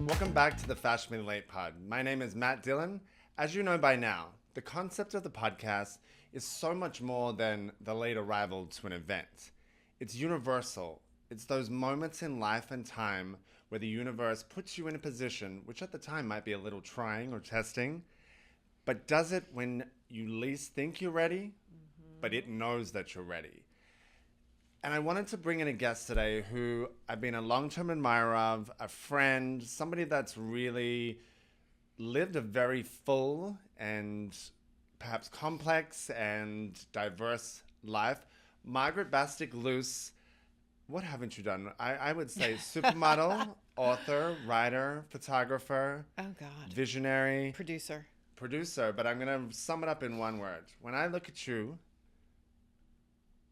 Welcome back to the Fashionably Late Pod. My name is Matt Dillon. As you know by now, the concept of the podcast is so much more than the late arrival to an event. It's universal. It's those moments in life and time where the universe puts you in a position, which at the time might be a little trying or testing, but does it when you least think you're ready, but it knows that you're ready. And I wanted to bring in a guest today who I've been a long-term admirer of, a friend, somebody that's really lived a very full and perhaps complex and diverse life. Margaret Bastick Luce, what haven't you done? I would say supermodel, author, writer, photographer, visionary. Producer, but I'm going to sum it up in one word. When I look at you,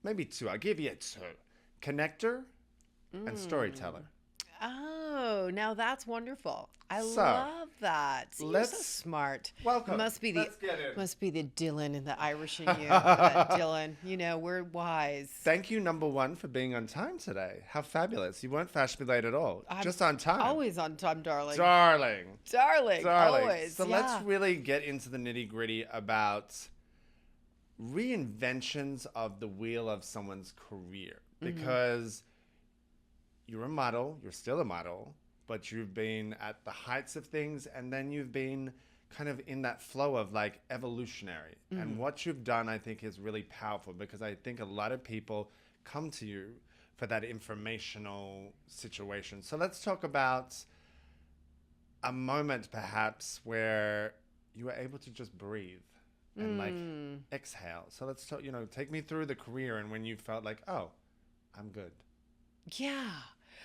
maybe two. I'll give you a two. Connector and storyteller. Oh, now that's wonderful. I love that. You're so smart. Welcome. Let's get in. Must be the Dillon and the Irish in you. Dillon, you know, we're wise. Thank you, number one, for being on time today. How fabulous. You weren't fashionably late at all. Just on time. Always on time, darling. Darling. Always. So let's really get into the nitty-gritty about reinventions of the wheel of someone's career, because you're a model, you're still a model, but you've been at the heights of things, and then you've been kind of in that flow of like evolutionary. And what you've done, I think, is really powerful, because I think a lot of people come to you for that informational situation. So let's talk about a moment perhaps where you were able to just breathe and like exhale. So let's talk, take me through the career and when you felt like, oh, I'm good. Yeah.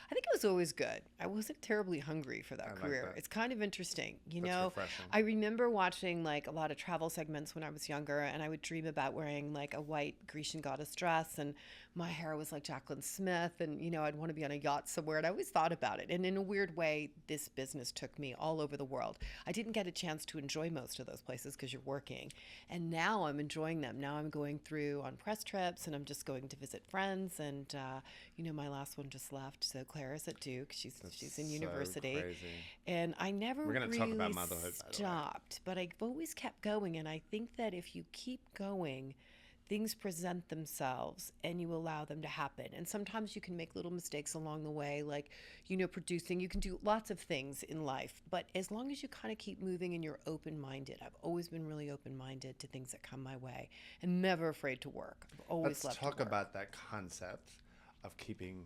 I think it was always good. I wasn't terribly hungry for that career. Like that. It's kind of interesting. Refreshing. I remember watching like a lot of travel segments when I was younger, and I would dream about wearing like a white Grecian goddess dress, and my hair was like Jacqueline Smith, and I'd want to be on a yacht somewhere, and I always thought about it. And in a weird way, this business took me all over the world. I didn't get a chance to enjoy most of those places because you're working, and now I'm enjoying them. Now I'm going through on press trips, and I'm just going to visit friends, and my last one just left, so Clara's at Duke. She's in university, crazy. And I never really talk about motherhood, stopped, but I've always kept going. And I think that if you keep going, things present themselves and you allow them to happen. And sometimes you can make little mistakes along the way, like, producing. You can do lots of things in life, but as long as you kind of keep moving and you're open-minded, I've always been really open-minded to things that come my way and never afraid to work. I've always loved to work. Let's talk about that concept of keeping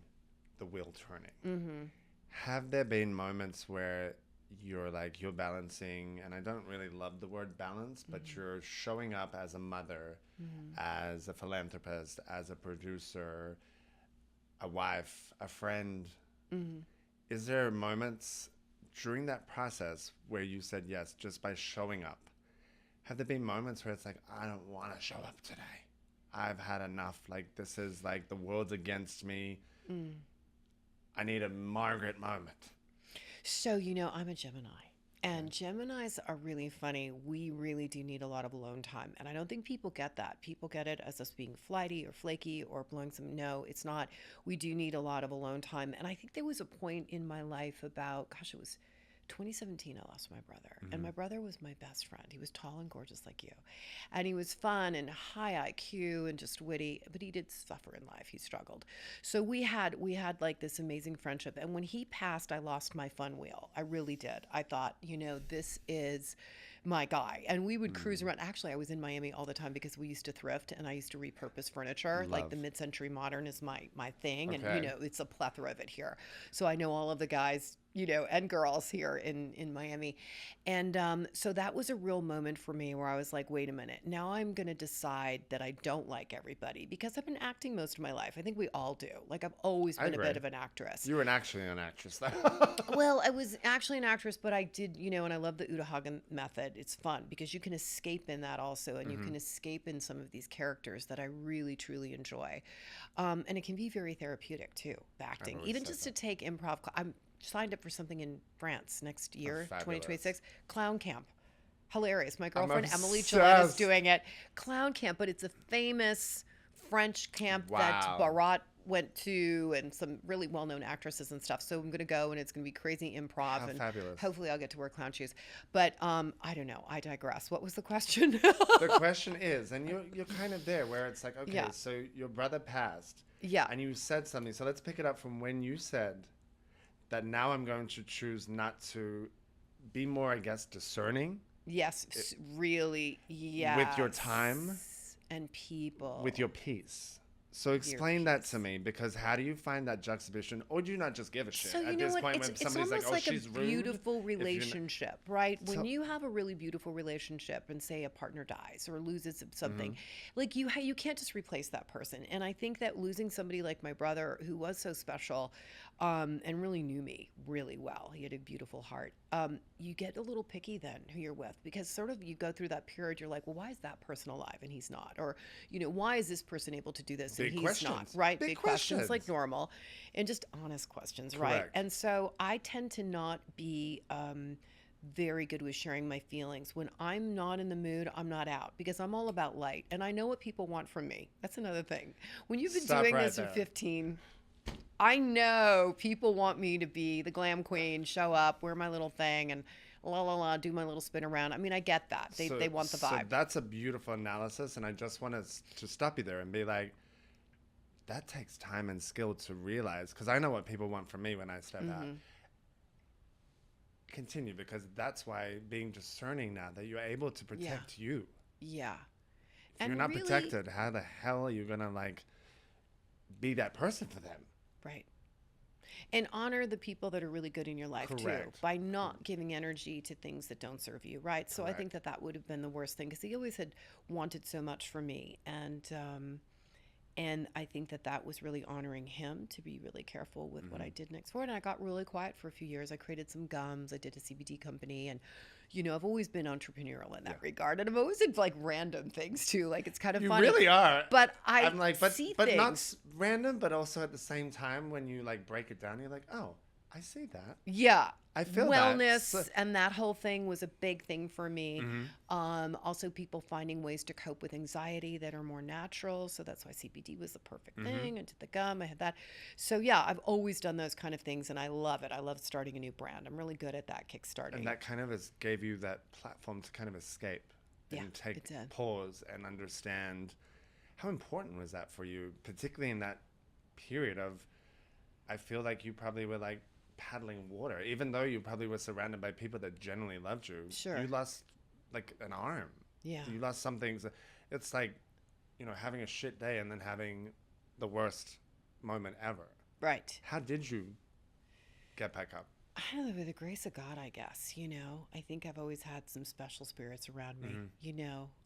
the wheel turning. Have there been moments where you're balancing, and I don't really love the word balance, but you're showing up as a mother, as a philanthropist, as a producer, a wife, a friend? Is there moments during that process where you said yes just by showing up? Have there been moments where it's like, I don't want to show up today, I've had enough, like this is like the world's against me, I need a Margaret moment? So, I'm a Gemini, and Geminis are really funny. We really do need a lot of alone time, and I don't think people get that. People get it as us being flighty or flaky or blowing some. No, it's not. We do need a lot of alone time, and I think there was a point in my life about, it was 2017, I lost my brother. And my brother was my best friend. He was tall and gorgeous like you. And he was fun and high IQ and just witty, but he did suffer in life. He struggled. So we had like this amazing friendship. And when he passed, I lost my fun wheel. I really did. I thought, this is my guy. And we would cruise around. Actually, I was in Miami all the time because we used to thrift and I used to repurpose furniture. Like the mid-century modern is my thing. Okay. And, it's a plethora of it here. So I know all of the guys, and girls here in Miami. And so that was a real moment for me where I was like, wait a minute, now I'm going to decide that I don't like everybody, because I've been acting most of my life. I think we all do. Like, I've always been a bit of an actress. You were actually an actress, though. Well, I was actually an actress, but I did, and I love the Uta Hagen method. It's fun because you can escape in that also, and you can escape in some of these characters that I really, truly enjoy. And it can be very therapeutic, too, the acting. Even just to take improv. I'm signed up for something in France next year, 2026. Clown Camp. Hilarious. My girlfriend Emily Gillette is doing it. Clown Camp, but it's a famous French camp that Wow. Barat went to, and some really well-known actresses and stuff. So I'm going to go, and it's going to be crazy improv. How And fabulous. hopefully I'll get to wear clown shoes. But I don't know. I digress. What was the question? The question is, and you're kind of there where it's like, okay, Yeah. so your brother passed. Yeah. And you said something. So let's pick it up from when you said that now I'm going to choose not to be more, I guess, discerning. Yes. Really. Yeah. With your time. And people. With your peace. So explain that to me, because how do you find that juxtaposition, or do you not just give a shit So you at know this what? point It's when somebody's almost like, oh, like she's a rude? beautiful relationship, right? When So- you have a really beautiful relationship, and say a partner dies or loses something, Mm-hmm. like you can't just replace that person. And I think that losing somebody like my brother, who was so special, and really knew me really well, he had a beautiful heart. You get a little picky then who you're with, because sort of you go through that period. You're like, well, why is that person alive and he's not? Or why is this person able to do this and Big he's questions. not? Right? Big questions, like questions. normal, and just honest questions, right? Correct. And so I tend to not be very good with sharing my feelings. When I'm not in the mood, I'm not out, because I'm all about light, and I know what people want from me. That's another thing. When you've been Stop doing right this for there. 15, I know people want me to be the glam queen, show up, wear my little thing, and la la la, do my little spin around. I mean, I get that. They want the So vibe. that's a beautiful analysis, and I just want to stop you there and be like, that takes time and skill to realize, because I know what people want from me when I step out. Continue, because that's why being discerning now that you're able to protect you. Yeah. If you're not protected, how the hell are you gonna like be that person for them? Right. And honor the people that are really good in your life too, Correct. by not giving energy to things that don't serve you, right? So I think that would have been the worst thing, because he always had wanted so much from me, and I think that was really honoring him, to be really careful with what I did next for it. And I got really quiet for a few years. I created some gums. I did a CBD company, and I've always been entrepreneurial in that regard, and I've always did like random things too. Like, it's kind of You funny. really are. But I'm like, see but things. not random, but also at the same time, when you like break it down, you're like, oh, I see that. Yeah. I feel wellness that. and that whole thing was a big thing for me. Also, people finding ways to cope with anxiety that are more natural. So that's why CBD was the perfect thing. I did the gum. I had that. So yeah, I've always done those kind of things, and I love it. I love starting a new brand. I'm really good at that kickstarting. And that kind of gave you that platform to kind of escape and Yeah, it take did. pause and understand. How important was that for you, particularly in that period of, I feel like you probably were like paddling water, even though you probably were surrounded by people that genuinely loved you. Sure. You lost like an arm. Yeah. You lost some things. It's like, having a shit day and then having the worst moment ever. Right. How did you get back up? I don't know, with the grace of God, I guess. I think I've always had some special spirits around me.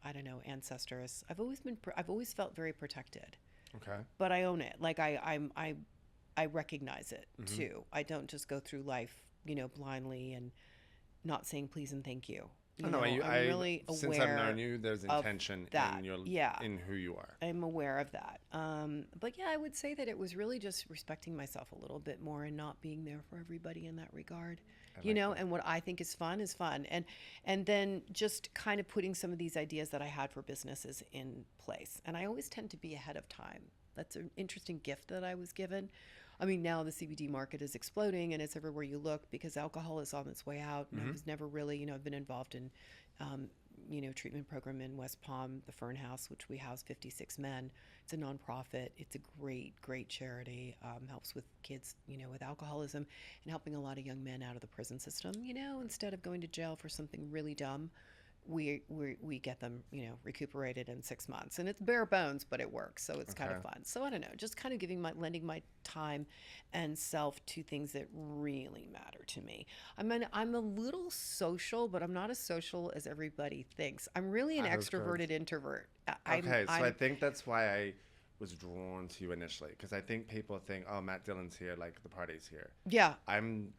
I don't know, ancestors. I've always felt very protected. Okay. But I own it. Like I recognize it too. I don't just go through life, blindly and not saying please and thank you. I'm really aware. Since I've known you, there's intention in who you are. I'm aware of that. But yeah, I would say that it was really just respecting myself a little bit more and not being there for everybody in that regard. And what I think is fun, and then just kind of putting some of these ideas that I had for businesses in place. And I always tend to be ahead of time. That's an interesting gift that I was given. I mean, now the CBD market is exploding, and it's everywhere you look, because alcohol is on its way out. And I was never really, I've been involved in, treatment program in West Palm, the Fern House, which we house 56 men. It's a nonprofit. It's a great, great charity. Helps with kids, with alcoholism, and helping a lot of young men out of the prison system. Instead of going to jail for something really dumb, we get them, recuperated in 6 months, and it's bare bones, but it works. So it's kind of fun. So I don't know, just kind of lending my time and self to things that really matter to me. I'm a little social, but I'm not as social as everybody thinks. I'm really an extroverted introvert. I think that's why I was drawn to you initially, because I think people think, oh, Matt Dillon's here, like the party's here. Yeah. I'm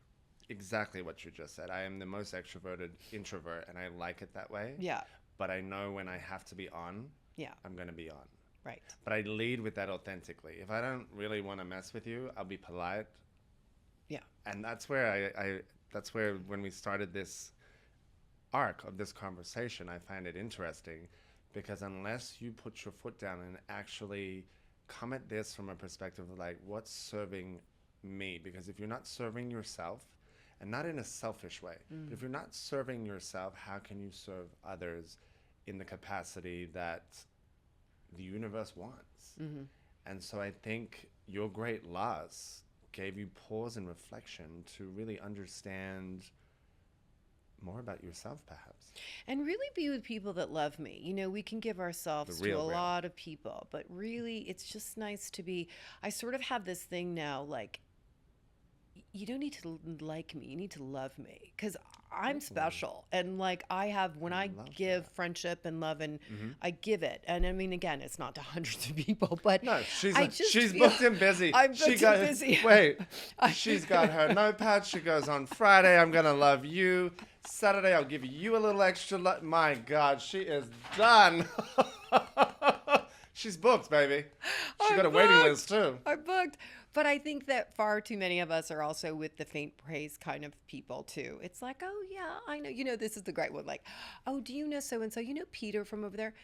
exactly what you just said. I am the most extroverted introvert, and I like it that way. Yeah. But I know when I have to be on, I'm going to be on. Right. But I lead with that authentically. If I don't really want to mess with you, I'll be polite. Yeah. And that's where that's where when we started this arc of this conversation, I find it interesting, because unless you put your foot down and actually come at this from a perspective of like, what's serving me? Because if you're not serving yourself, and not in a selfish way, but if you're not serving yourself, how can you serve others in the capacity that the universe wants? And so I think your great loss gave you pause and reflection to really understand more about yourself, perhaps. And really be with people that love me. You know, we can give ourselves to a lot of people, but really it's just nice to be, I sort of have this thing now, like, you don't need to like me, you need to love me, because I'm special. And like I have, when I give friendship and love, and I give it, and I mean, again, it's not to hundreds of people, but no, she's booked and busy. I'm booked and busy. Wait, she's got her notepad. She goes, on Friday, I'm gonna love you. Saturday, I'll give you a little extra love. My God, she is done. She's booked, baby. She got a waiting list too. I'm booked. But I think that far too many of us are also with the faint praise kind of people too. It's like, oh yeah, I know. You know, this is the great one. Like, oh, do you know so-and-so? You know Peter from over there?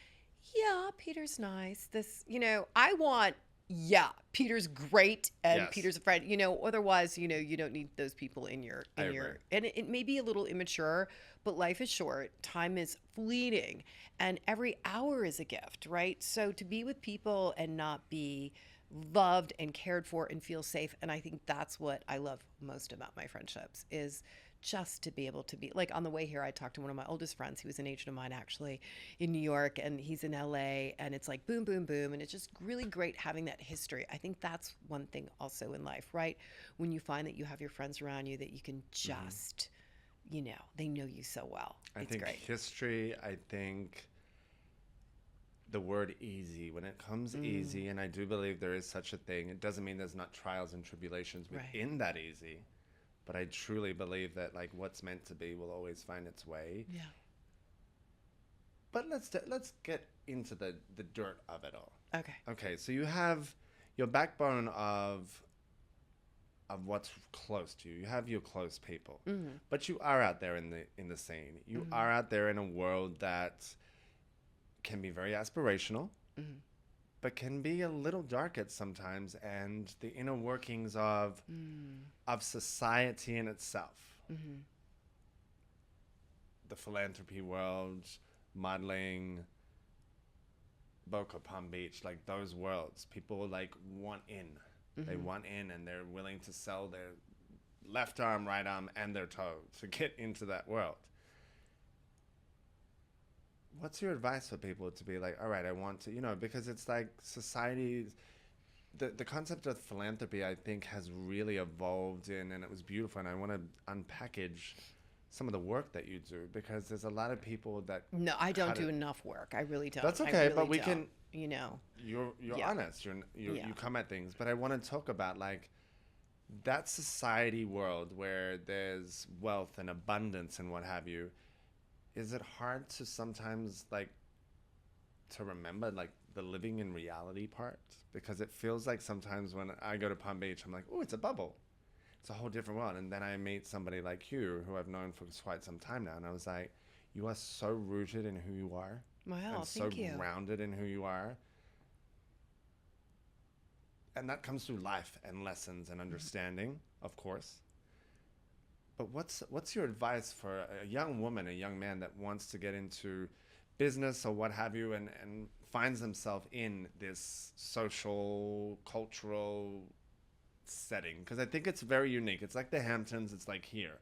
Yeah, Peter's nice. This, you know, I want, yeah, Peter's great and Yes. Peter's a friend. You know, otherwise, you know, you don't need those people in your, and it may be a little immature, but life is short. Time is fleeting, and every hour is a gift, right? So to be with people and not be loved and cared for and feel safe, and I think that's what I love most about my friendships, is just to be able to be, like, on the way here I talked to one of my oldest friends. He was an agent of mine actually in New York, and he's in LA, and it's like boom boom boom, and it's just really great having that history. I think that's one thing also in life, right? When you find that you have your friends around you that you can just you know, they know you so well. I It's think great. history, I think the word easy, when it comes easy, and I do believe there is such a thing, it doesn't mean there's not trials and tribulations within that easy, but I truly believe that like what's meant to be will always find its way. Yeah. But let's get into the dirt of it all. Okay. Okay, so you have your backbone of what's close to you. You have your close people, but you are out there in the scene. You are out there in a world that can be very aspirational, but can be a little dark at sometimes, and the inner workings of society in itself. The philanthropy world, modeling, Boca Palm Beach, like those worlds, people like want in. They want in, and they're willing to sell their left arm, right arm, and their toe to get into that world. What's your advice for people to be like, all right, I want to, you know, because it's like society, the concept of philanthropy, I think, has really evolved in, and it was beautiful, and I want to unpackage some of the work that you do, because there's a lot of people that... No, I don't do enough work. I really don't. That's okay, I really but we don't, can... You know. You're honest. You come at things. But I want to talk about, like, that society world where there's wealth and abundance and what have you. Is it hard to sometimes, like, to remember, like, the living in reality part? Because it feels like sometimes when I go to Palm Beach, I'm like, oh, it's a bubble. It's a whole different world. And then I meet somebody like you, who I've known for quite some time now, and I was like, you are so rooted in who you are. Wow, and so grounded in who you are. And that comes through life and lessons and understanding, of course. But what's your advice for a young woman, a young man that wants to get into business or what have you, and finds himself in this social, cultural setting? Because I think it's very unique. It's like the Hamptons. It's like here.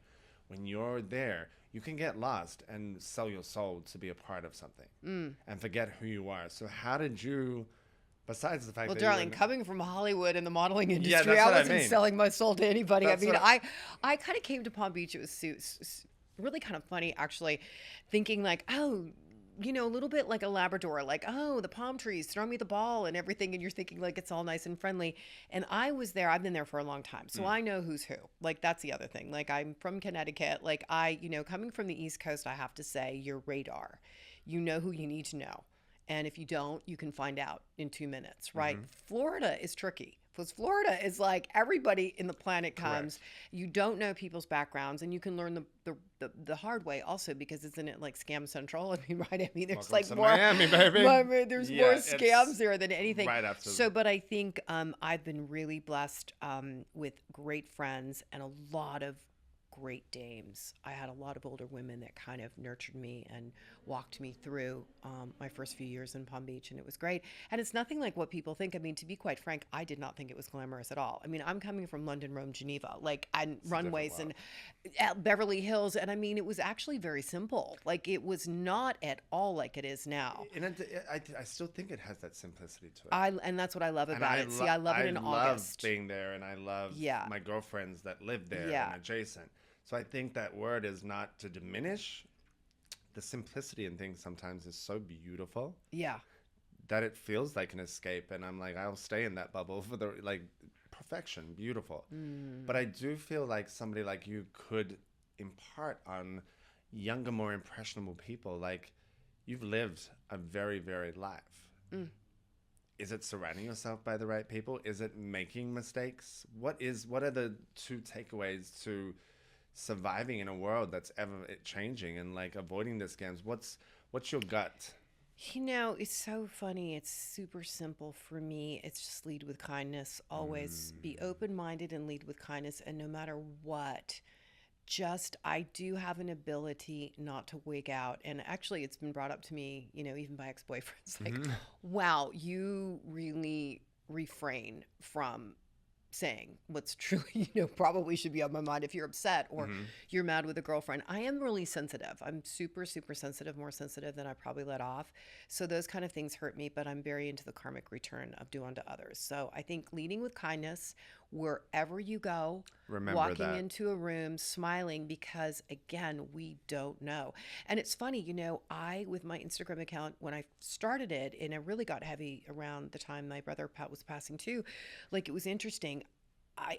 When you're there, you can get lost and sell your soul to be a part of something and forget who you are. So how did you, besides the fact that... Well, darling, coming from Hollywood and the modeling industry, that's I what I wasn't mean. selling my soul to anybody. That's I mean, what I kind of came to Palm Beach. It was really kind of funny, actually, thinking like, oh, you know, a little bit like a Labrador, like, oh, the palm trees, throw me the ball and everything. And you're thinking like it's all nice and friendly. And I was there, I've been there for a long time. So I know who's who. Like, that's the other thing. Like, I'm from Connecticut. Like, you know, coming from the East Coast, I have to say, your radar, you know who you need to know. And if you don't, you can find out in 2 minutes, right? Florida is tricky because Florida is like everybody in the planet comes. Correct. You don't know people's backgrounds, and you can learn the hard way also, because isn't it like scam central? I mean, right? I mean, there's Welcome like to more Miami, baby. there's Yeah, more it's scams there than anything. right after. So, but I think I've been really blessed with great friends and a lot of great dames. I had a lot of older women that kind of nurtured me and walked me through my first few years in Palm Beach, and it was great. And it's nothing like what people think. I mean, to be quite frank, I did not think it was glamorous at all. I mean, I'm coming from London, Rome, Geneva, like, and runways and at Beverly Hills, and I mean, it was actually very simple. Like, it was not at all like it is now. And I still think it has that simplicity to it. And that's what I love And about it. See, I love it in August. I love being there, and I love my girlfriends that live there and adjacent. So I think that word is not to diminish. The simplicity in things sometimes is so beautiful. Yeah. That it feels like an escape. And I'm like, I'll stay in that bubble for the, like, perfection, beautiful. But I do feel like somebody like you could impart on younger, more impressionable people. Like, you've lived a very varied life. Is it surrounding yourself by the right people? Is it making mistakes? What are the two takeaways to surviving in a world that's ever changing and like avoiding the scams? What's your gut? You know, it's so funny. It's super simple for me. It's just lead with kindness. Always be open-minded and lead with kindness. And no matter what, just, I do have an ability not to wig out. And actually, it's been brought up to me, you know, even by ex-boyfriends, like, wow, you really refrain from saying what's truly, you know, probably should be on my mind if you're upset or you're mad with a girlfriend. I am really sensitive. I'm super, super sensitive, more sensitive than I probably let off. So those kind of things hurt me, but I'm very into the karmic return of do unto others. So I think leading with kindness wherever you go, walking into a room, smiling, because again, we don't know. And it's funny, you know, with my Instagram account, when I started it, and it really got heavy around the time my brother Pat was passing too, like, it was interesting.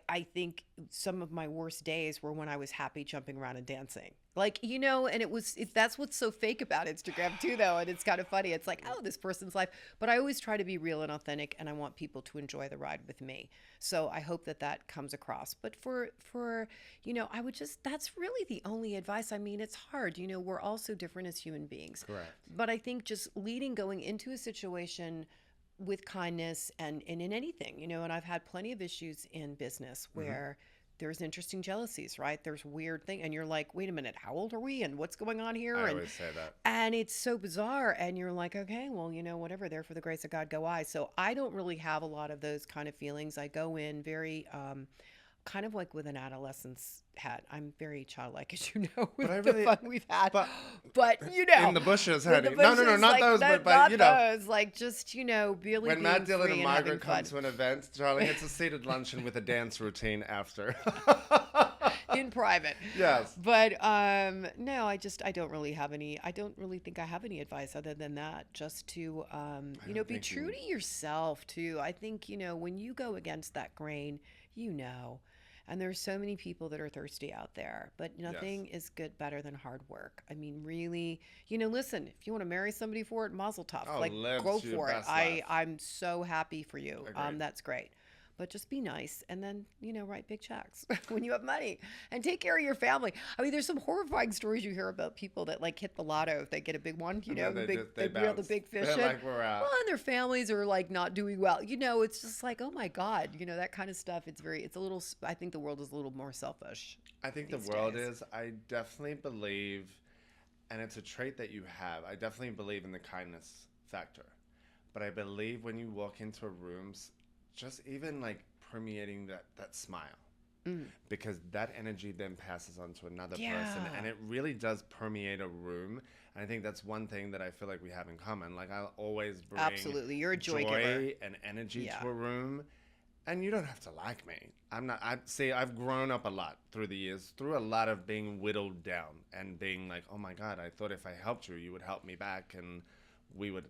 I think some of my worst days were when I was happy jumping around and dancing. Like, you know, and that's what's so fake about Instagram too, though. And it's kind of funny. It's like, oh, this person's life. But I always try to be real and authentic, and I want people to enjoy the ride with me. So I hope that comes across. But for you know, that's really the only advice. I mean, it's hard. You know, we're all so different as human beings. Correct. But I think just going into a situation with kindness and in anything, you know, and I've had plenty of issues in business where there's interesting jealousies, right? There's weird thing. And you're like, wait a minute, how old are we? And what's going on here? I always say that. And it's so bizarre. And you're like, okay, well, you know, whatever, there for the grace of God go I. So I don't really have a lot of those kind of feelings. I go in very, kind of like with an adolescence hat. I'm very childlike, as you know, with the fun we've had. But you know, in the bushes, honey. No, not like, those, but not you know, those. Like, just, you know, really. When Matt Dillon and Margaret come to an event, darling, it's a seated luncheon with a dance routine after. In private. Yes. But no, I don't really have any. I don't really think I have any advice other than that. Just to you know, be true to yourself too. I think, you know, when you go against that grain, you know. And there's so many people that are thirsty out there, but nothing is better than hard work. I mean, really, you know, listen, if you want to marry somebody for it, mazel tov. Like, go for it. I'm so happy for you. That's great. But just be nice, and then, you know, write big checks when you have money, and take care of your family. I mean, there's some horrifying stories you hear about people that like hit the lotto if they get a big one, you know, they reel the big fish in. Like, we're out. Well, and their families are like not doing well. You know, it's just like, oh my God, you know, that kind of stuff. It's a little. I think the world is a little more selfish. I think the world is. I definitely believe, and it's a trait that you have. I definitely believe in the kindness factor, but I believe when you walk into rooms, just even like permeating that smile, because that energy then passes on to another person, and it really does permeate a room. And I think that's one thing that I feel like we have in common. Like, I'll always bring absolutely, you're a joy giver and energy to a room, and you don't have to like me. I've grown up a lot through the years, through a lot of being whittled down and being like, oh my God, I thought if I helped you, you would help me back, and we would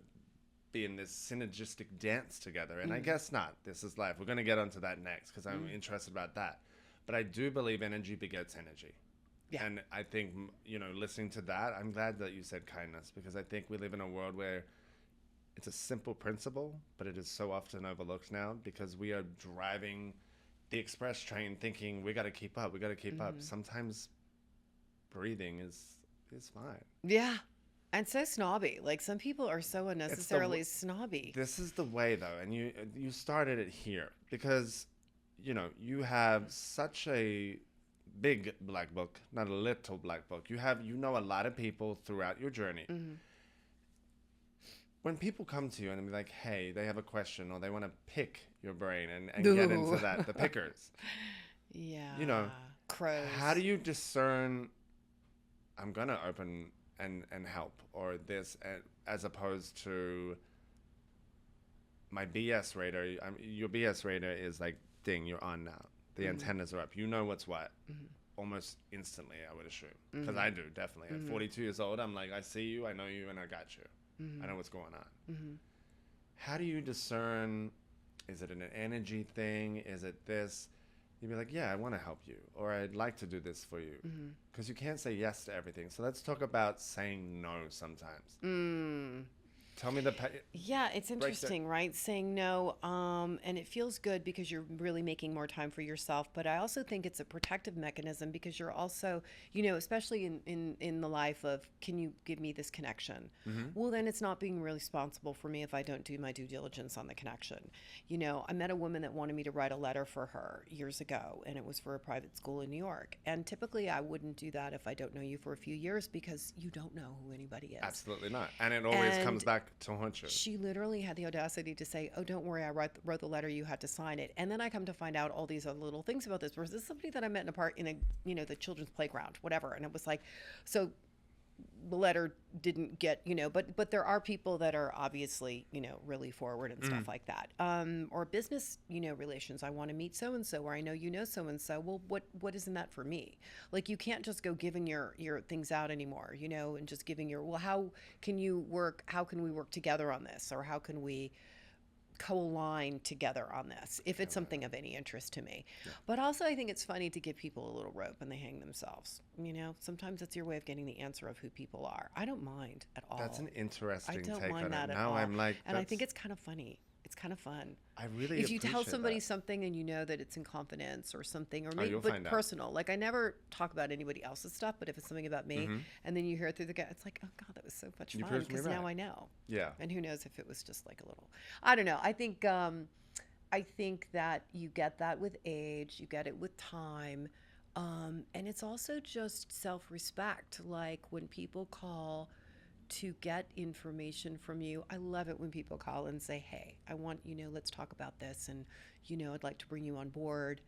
be in this synergistic dance together. And I guess not. This is life. We're going to get onto that next because I'm interested about that. But I do believe energy begets energy. Yeah. And I think, you know, listening to that, I'm glad that you said kindness, because I think we live in a world where it's a simple principle, but it is so often overlooked now because we are driving the express train thinking we got to keep up. We got to keep up. Sometimes breathing is fine. Yeah. And so snobby. Like some people are so unnecessarily snobby. This is the way though, and you started it here because you have such a big black book, not a little black book. You know a lot of people throughout your journey. When people come to you and be like, hey, they have a question or they want to pick your brain and get into that, the pickers. Yeah. Crows. How do you discern I'm going to open and help or this as opposed to my BS radar? Your BS radar is like, ding, you're on now. The antennas are up. You know what's what. Almost instantly, I would assume. Because I do, definitely. At 42 years old, I'm like, I see you, I know you, and I got you. I know what's going on. How do you discern, is it an energy thing? Is it this? You'd be like, yeah, I want to help you. Or I'd like to do this for you. Because you can't say yes to everything. So let's talk about saying no sometimes. Tell me Yeah, it's interesting, right? Saying no, and it feels good because you're really making more time for yourself. But I also think it's a protective mechanism because you're also, especially in the life of, can you give me this connection? Well, then it's not being really responsible for me if I don't do my due diligence on the connection. I met a woman that wanted me to write a letter for her years ago, and it was for a private school in New York. And typically I wouldn't do that if I don't know you for a few years because you don't know who anybody is. Absolutely not. And it always comes back to haunt you. She literally had the audacity to say, oh, don't worry, I wrote the letter, you had to sign it. And then I come to find out all these other little things about this. Was this somebody that I met in the children's playground, whatever? And it was like, so the letter didn't get, but there are people that are obviously, really forward and stuff like that. Or business, relations. I want to meet so-and-so, or I know so-and-so. Well, what isn't that for me? Like, you can't just go giving your things out anymore, and just giving how can we work together on this? Or how can we co-align together on this if it's something of any interest to me? But also I think it's funny to give people a little rope and they hang themselves. Sometimes it's your way of getting the answer of who people are. I don't mind at all. That's an interesting take on it. I don't mind that at all. I'm like, and I think it's kind of funny. It's kind of fun. I really if you tell somebody that. something and you know that it's in confidence or something, or maybe but personal. Out. Like, I never talk about anybody else's stuff, but if it's something about me and then you hear it through the guy, it's like, oh God, that was so much fun because now I know. Yeah. And who knows if it was just like a little, I don't know. I think that you get that with age, you get it with time. And it's also just self-respect. Like, when people call to get information from you, I love it when people call and say, hey, I want, let's talk about this. And, I'd like to bring you on board,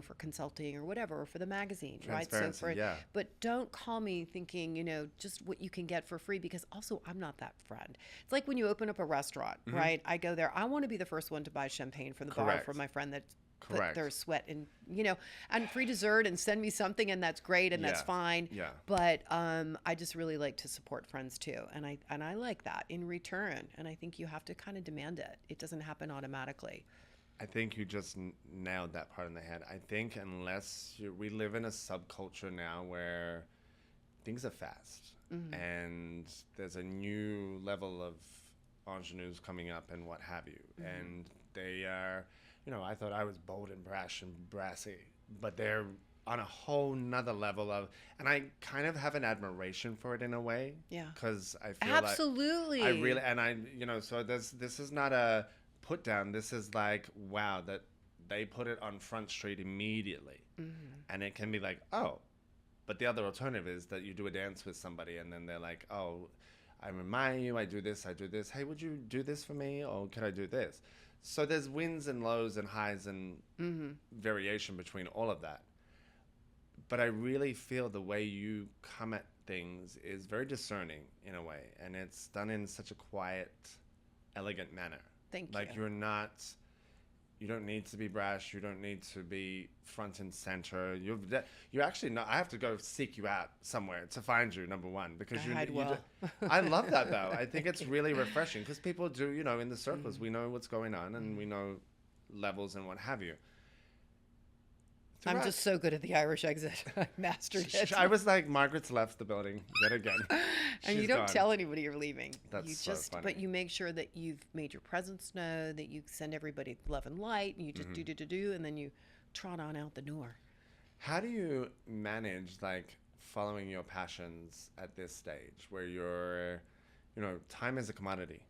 for consulting or whatever, or for the magazine, right? But don't call me thinking, just what you can get for free, because also I'm not that friend. It's like when you open up a restaurant, right? I go there, I want to be the first one to buy champagne for the bar for my friend that put their sweat and and free dessert and send me something, and that's great and that's fine. Yeah. But I just really like to support friends too, and I like that in return. And I think you have to kind of demand it. It doesn't happen automatically. I think you just nailed that part in the head. I think we live in a subculture now where things are fast, and there's a new level of ingenues coming up and what have you, and they are. I thought I was bold and brash and brassy, but they're on a whole nother level of, and I kind of have an admiration for it in a way. Yeah. Because I feel absolutely. I really, and so this is not a put down. This is like, wow, that they put it on Front Street immediately. And it can be like, oh, but the other alternative is that you do a dance with somebody and then they're like, oh, I remind you, I do this. Hey, would you do this for me? Or could I do this? So there's wins and lows and highs and variation between all of that. But I really feel the way you come at things is very discerning in a way. And it's done in such a quiet, elegant manner. Thank you. Like, you don't need to be brash. You don't need to be front and center. You're actually not. I have to go seek you out somewhere to find you, number one, because I love that though. I think it's really refreshing because people do, in the circles, we know what's going on and we know levels and what have you. to I'm write. just so good at the Irish exit. I mastered it. I was like, Margaret's left the building yet again. And you She's don't gone. tell anybody you're leaving. That's You so just, funny. but you make sure that you've made your presence known, that you send everybody love and light, and you just do, and then you trot on out the door. How do you manage like following your passions at this stage where you're, time is a commodity,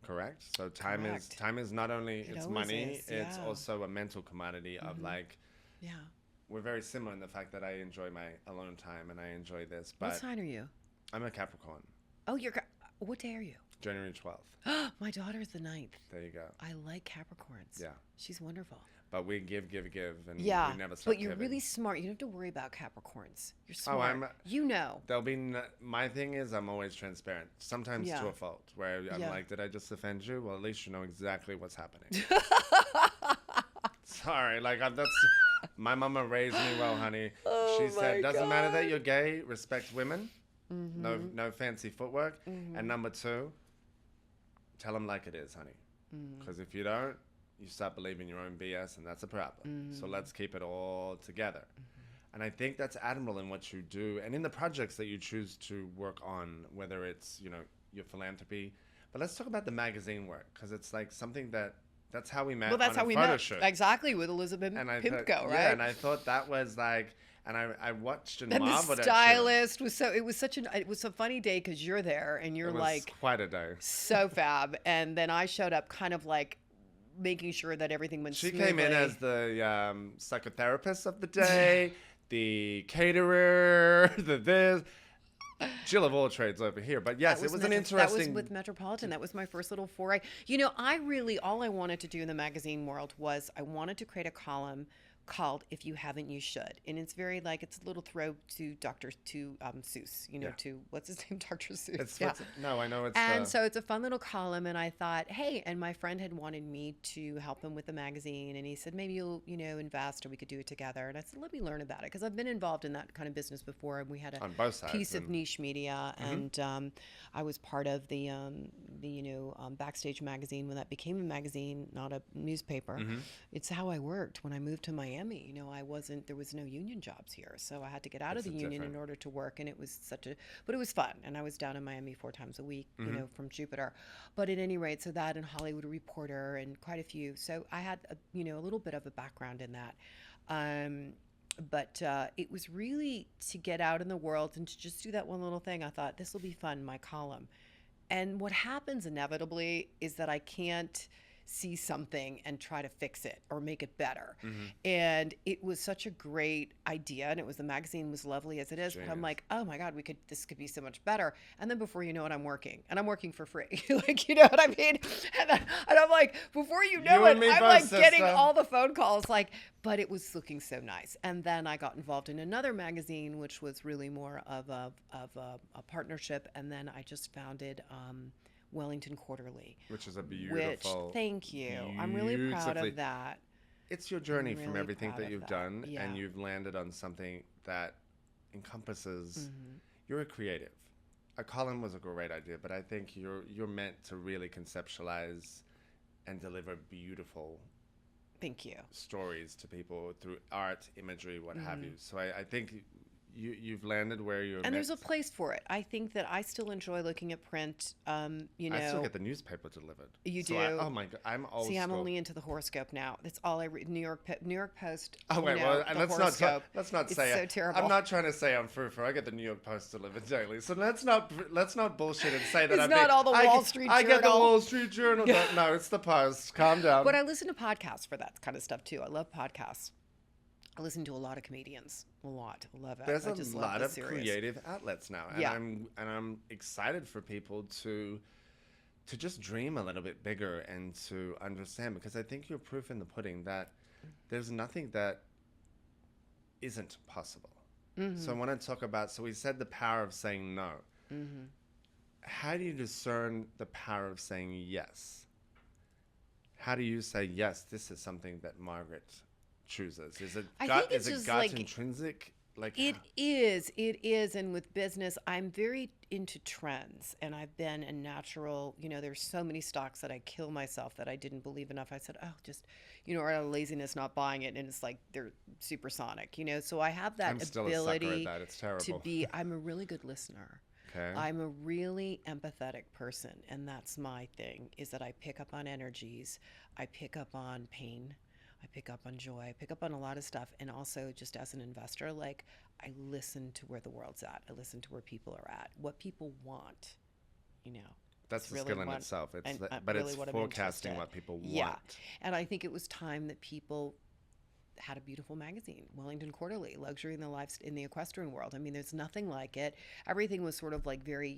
correct? So Correct. time is not only It it's always money, is, it's yeah. also a mental commodity of like, Yeah. we're very similar in the fact that I enjoy my alone time and I enjoy this, What but sign are you? I'm a Capricorn, Oh, what day are you? January 12th. My daughter's the 9th. There you go. I like Capricorns. Yeah. She's wonderful. But we give, and Yeah. we never stop But you're giving. really smart. You don't have to worry about Capricorns. You're Oh, smart. You know. There'll be my thing is I'm always transparent. Sometimes Yeah. to a fault, where I'm Yeah. like, did I just offend you? Well, at least you know exactly what's happening. Sorry, like that's my mama raised me well, honey. Oh She said, my doesn't matter that God. you're gay, respect women. No fancy footwork. And number 2, tell them like it is, honey. Because if you don't, you start believing your own BS, and that's a problem. So let's keep it all together. And I think that's admirable in what you do and in the projects that you choose to work on, whether it's, your philanthropy. But let's talk about the magazine work, because it's like something that's how we met. Well, that's on how a we photo met. shoot. Exactly, with Elizabeth And I Pimco, thought, right? Yeah, and I thought that was like, and I watched and And marveled the at you. stylist was it was a funny day because you're there and you're It was like quite a day. so fab. And then I showed up kind of like making sure that everything went She smoothly. came in as the psychotherapist of the day, the caterer, the this. Jill of all trades over here. But yes, it was an interesting... That was with Metropolitan. That was my first little foray. All I wanted to do in the magazine world was I wanted to create a column called "If You Haven't, You Should," and it's very like it's a little throw to Seuss, Yeah. to what's his name, Dr. Seuss. It's, yeah. no, I know it's... And so it's a fun little column, and I thought, hey, and my friend had wanted me to help him with the magazine, and he said, maybe you'll, invest, or we could do it together. And I said, let me learn about it, because I've been involved in that kind of business before, and we had on both sides, piece of niche media, and I was part of the Backstage magazine when that became a magazine, not a newspaper. It's how I worked when I moved to Miami. There was no union jobs here, so I had to get out of the union in order to work, and it was but it was fun, and I was down in Miami 4 times a week, from Jupiter. But at any rate, so that and Hollywood Reporter and quite a few. So I had a little bit of a background in that. But it was really to get out in the world and to just do that one little thing. I thought, this will be fun, my column. And what happens inevitably is that I can't see something and try to fix it or make it better. And it was such a great idea, and the magazine was lovely as it is, but I'm like, oh my God, this could be so much better. And then before you know it, I'm working for free. Like, you know what I mean? And I'm like, before you know it, I'm like getting all the phone calls, like, but it was looking so nice. And then I got involved in another magazine, which was really more of a partnership. And then I just founded Wellington Quarterly, which is a beautiful... thank you. I'm really proud of that. It's your journey I'm from really everything proud that of you've that. done, Yeah. and you've landed on something that encompasses... You're a creative. A column was a great idea, but I think you're meant to really conceptualize and deliver beautiful... Thank you. ...stories to people through art, imagery, what have you. So I think... You've landed where you're and there's a place for it. I think that I still enjoy looking at print. I still get the newspaper delivered. You so do? Oh my God, I'm old See, I'm school. only into the horoscope now. That's all I read. New York Post. Oh wait, and let's not say it's so terrible. I'm not trying to say I'm frou-frou. I get the New York Post delivered daily, so let's not bullshit and say that it's not all the Wall Street Journal. I get the Wall Street Journal. No, it's the Post. Calm down. But I listen to podcasts for that kind of stuff too. I love podcasts. I listen to a lot of comedians. A lot. I love it. There's I just a love lot the of series. creative outlets now, and I'm excited for people to just dream a little bit bigger and to understand, because I think you're proof in the pudding that there's nothing that isn't possible. So I want to talk about, so we said the power of saying no. How do you discern the power of saying yes? How do you say, yes, this is something that Margaret chooses? Is it I gut? think it's Is it just gut like- intrinsic? Like, It is. It is. And with business, I'm very into trends. And I've been a natural, there's so many stocks that I kill myself that I didn't believe enough. I said, oh, just, or out of laziness, not buying it. And it's like they're supersonic, So I have that I'm still a sucker at ability that. It's terrible. I'm a really good listener. Okay. I'm a really empathetic person. And that's my thing, is that I pick up on energies. I pick up on pain. I pick up on joy. I pick up on a lot of stuff. And also, just as an investor, like, I listen to where the world's at. I listen to where people are at, what people want, That's the really skill in itself. But really it's what I'm forecasting interested. what people Yeah. want. And I think it was time that people had a beautiful magazine, Wellington Quarterly, luxury in the equestrian world. I mean, there's nothing like it. Everything was sort of like very,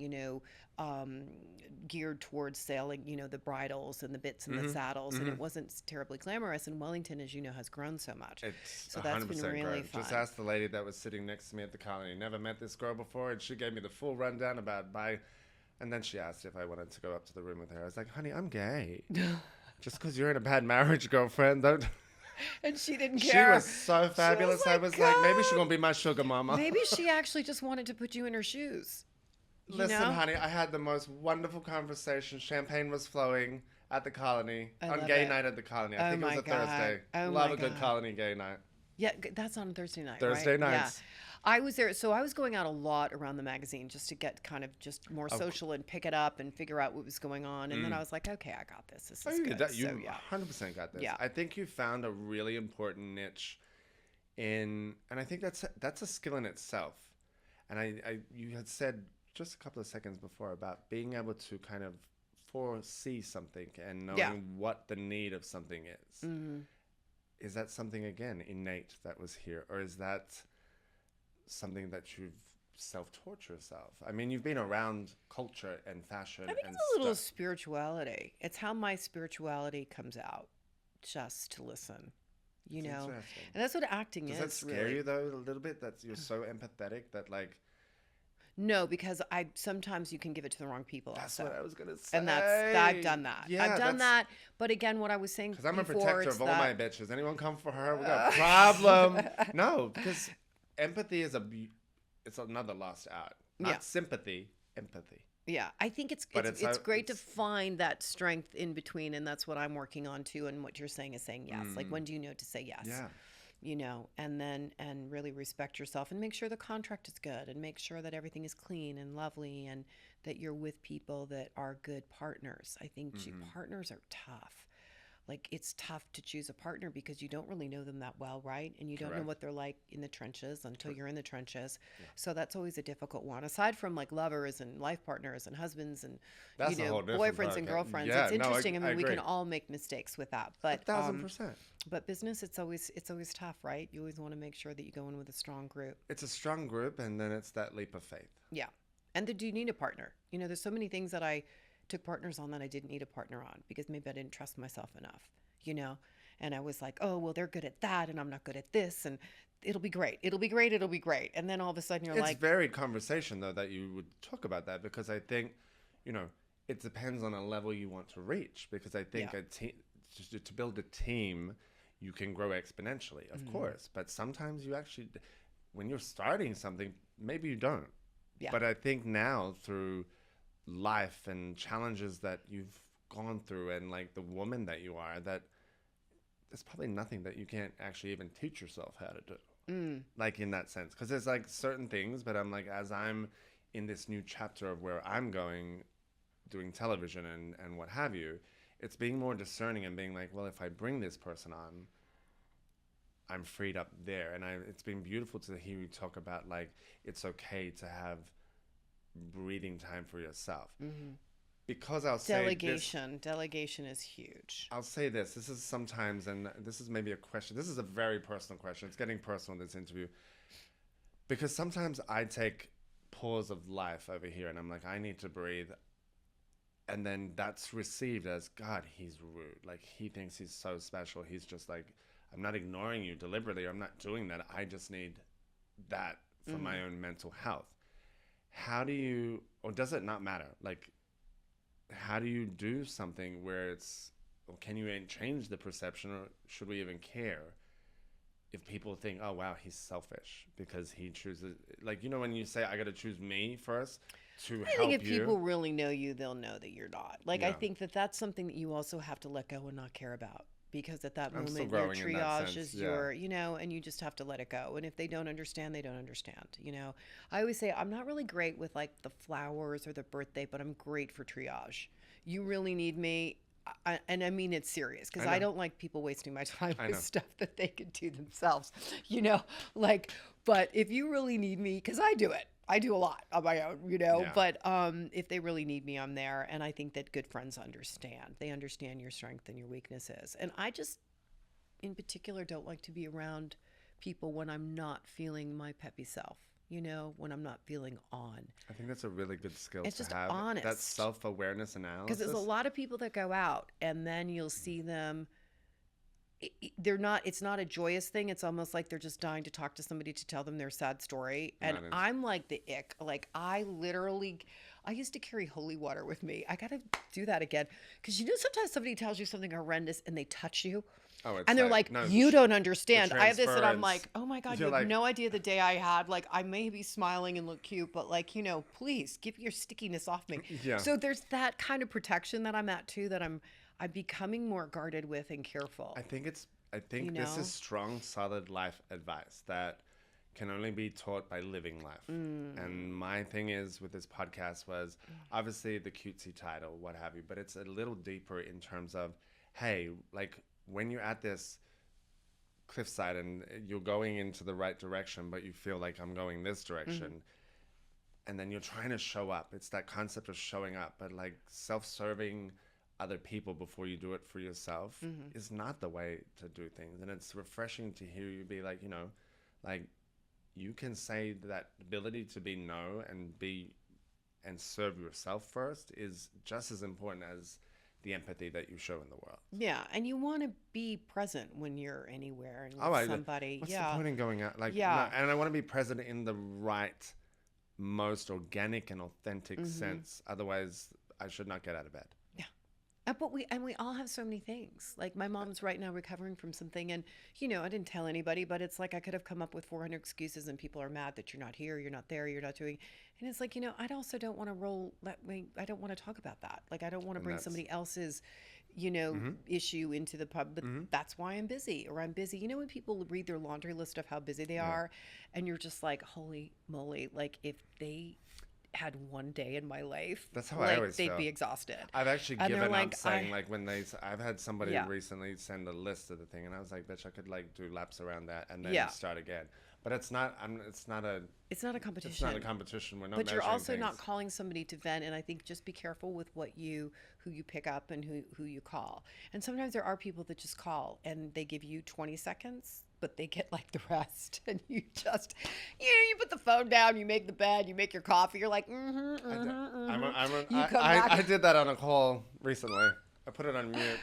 geared towards selling, the bridles and the bits and the saddles, and it wasn't terribly glamorous. And Wellington, as you know, has grown so much. It's So that's 100% been really great. fun. Just ask the lady that was sitting next to me at the colony. Never met this girl before, and she gave me the full rundown about and then she asked if I wanted to go up to the room with her. I was like, honey, I'm gay. Just because you're in a bad marriage, girlfriend, don't... And she didn't She care. was so fabulous. like, I was like, maybe she's going to be my sugar mama. Maybe she actually just wanted to put you in her shoes. Listen, honey, I had the most wonderful conversation. Champagne was flowing at the colony. I On love gay it. night at the colony. I think it was my a God. Thursday. Oh Love my a good God. colony gay night. Yeah, that's on Thursday night, Thursday right? nights. Yeah. I was there. So I was going out a lot around the magazine just to get kind of just more social and pick it up and figure out what was going on. And then I was like, okay, I got this. This is good. You So, yeah. 100% got this. Yeah. I think you found a really important niche and I think that's a skill in itself. And you had said just a couple of seconds before about being able to kind of foresee something and knowing what the need of something is. Mm-hmm. Is that something, again, innate that was here? Or is that something that you've self-taught yourself? I mean, you've been around culture and fashion I think and it's a little stuff. spirituality. It's how my spirituality comes out, just to listen, It's interesting. And that's what acting Does is. that scare really. you, though, a little bit? That you're so empathetic that, like... No, because sometimes you can give it to the wrong people. That's also. what I was going to say. And I've done that. Yeah, I've done that. But again, what I was saying because I'm a before, protector it's of all that, my bitches. Anyone come for her? We got a problem. No, because empathy is it's another lost art. Not sympathy, empathy. Yeah, I think it's great to find that strength in between, and that's what I'm working on too. And what you're saying is saying yes. Like, when do you know to say yes? Yeah. And really respect yourself and make sure the contract is good and make sure that everything is clean and lovely and that you're with people that are good partners. I think partners are tough. Like, it's tough to choose a partner because you don't really know them that well, right? And you don't know what they're like in the trenches until you're in the trenches. Yeah. So that's always a difficult one. Aside from like lovers and life partners and husbands and boyfriends and girlfriends, it's interesting. I mean, we can all make mistakes with that, but 1,000%. But business, it's always tough, right? You always want to make sure that you go in with a strong group. It's a strong group, and then it's that leap of faith. Yeah, and do you need a partner? There's so many things that I took partners on that I didn't need a partner on because maybe I didn't trust myself enough, and I was like, oh, well, they're good at that and I'm not good at this, and it'll be great. And then all of a sudden you're like... It's varied conversation, though, that you would talk about that, because I think, it depends on a level you want to reach, because I think to build a team, you can grow exponentially, of course, but sometimes you actually, when you're starting something, maybe you don't. Yeah. But I think now, through life and challenges that you've gone through and like the woman that you are, that there's probably nothing that you can't actually even teach yourself how to do. Like, in that sense, because there's like certain things, but I'm like, as I'm in this new chapter of where I'm going, doing television and what have you, it's being more discerning and being like, well, if I bring this person on, I'm freed up there. And it's been beautiful to hear you talk about, like, it's okay to have breathing time for yourself. Because I'll say delegation is huge. I'll say this is sometimes, and this is maybe a question, this is a very personal question, it's getting personal in this interview, because sometimes I take pause of life over here and I'm like, I need to breathe. And then that's received as, God, he's rude. Like, he thinks he's so special. He's just like, I'm not ignoring you deliberately. I'm not doing that. I just need that for my own mental health. How do you, or does it not matter? Like, how do you do something where it's, or can you change the perception, or should we even care if people think, oh wow, he's selfish because he chooses, like, you know, when you say I got to choose me first to I help think if you. people really know you, they'll know that you're not. Like, I Yeah. think that that's something that you also have to let go and not care about. Because at that I'm still moment, your growing in that triage sense. is Yeah. your, you know, and you just have to let it go. And if they don't understand, they don't understand, you know. I always say I'm not really great with like the flowers or the birthday, but I'm great for triage. You really need me. And I mean, it's serious because I I know. don't like people wasting my time I with know. stuff that they can do themselves, you know, like, but if you really need me, because I do it. I do a lot on my own, you know, Yeah. but if they really need me, I'm there. And I think that good friends understand. They understand your strength and your weaknesses. And I just, in particular, don't like to be around people when I'm not feeling my peppy self, you know, when I'm not feeling on. I think that's a really good skill It's to just have. That honest. self-awareness Because there's a analysis. lot of people that go out and then you'll see them they're not, it's not a joyous thing. It's almost like they're just dying to talk to somebody to tell them their sad story. And That is. I'm like the ick. Like I used to carry holy water with me. I got to do that again. Because you know, sometimes somebody tells you something horrendous and they touch you. Oh, it's And they're like, no, you don't understand. I have this and I'm transference. like, oh my God, you You're have like, no idea the day I had. Like, I may be smiling and look cute, but like, you know, please keep your stickiness off me. Yeah. So there's that kind of protection that I'm at too, that I'm becoming more guarded with and careful. I think You this know? is strong, solid life advice that can only be taught by living life. And my thing is with this podcast was obviously the cutesy title, what have you, but it's a little deeper in terms of, hey, like when you're at this cliffside and you're going into the right direction, but you feel like I'm going this direction. And then you're trying to show up. It's that concept of showing up, but like self-serving other people before you do it for yourself is not the way to do things. And it's refreshing to hear you be like, you know, like you can say that ability to be no and serve yourself first is just as important as the empathy that you show in the world. Yeah, and you want to be present when you're anywhere and with Oh, somebody. what's Yeah. the point in going out? Like, Yeah. no, and I want to be present in the right, most organic and authentic sense. Otherwise, I should not get out of bed. Yeah. But we all have so many things. Like my mom's right now recovering from something, and you know, I didn't tell anybody, but it's like I could have come up with 400 excuses, and people are mad that you're not here, you're not there, you're not doing. And it's like, you know, I also don't want to roll that way. I don't want to talk about that. Like I don't want to And bring that's somebody else's, you know, issue into the pub. But that's why I'm busy, or I'm busy. You know, when people read their laundry list of how busy they are, and you're just like, holy moly! Like if they had one day in my life, That's how I like always they'd feel. be exhausted. I've actually And they're given like, up saying I- like when I've had somebody Yeah. recently send a list of the thing, and I was like, bitch, I could like do laps around that and then Yeah. start again. But it's not. It's not a. It's not a competition. It's not a competition. We're not. But you're measuring also not things. calling somebody to vent, and I think just be careful with who you pick up and who you call. And sometimes there are people that just call and they give you 20 seconds, but they get like the rest, and you just, you know, you put the phone down, you make the bed, you make your coffee, you're like, You come back. I did that on a call recently. I put it on mute.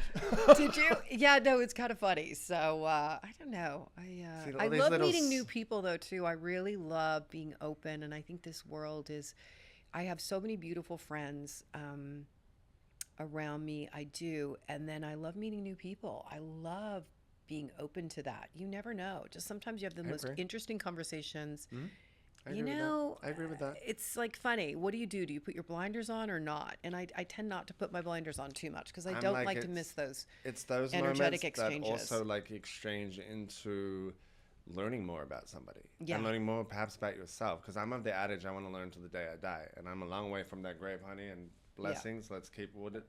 Did you? Yeah, no, it's kind of funny. So I don't know. See, all I these love little meeting new people though too. I really love being open, and I think this world is. I have so many beautiful friends around me. I do, and then I love meeting new people. I love being open to that. You never know. Just sometimes you have the most agree. interesting conversations. I You agree with that. know, I agree with that. it's like funny. What do? Do you put your blinders on or not? And I tend not to put my blinders on too much because I I'm don't like, like to it's- miss those. It's those energetic moments that exchanges. also like exchange into learning more about somebody Yeah. and learning more perhaps about yourself. Because I'm of the adage, I want to learn till the day I die, and I'm a long way from that grave, honey. And blessings. Let's keep with it.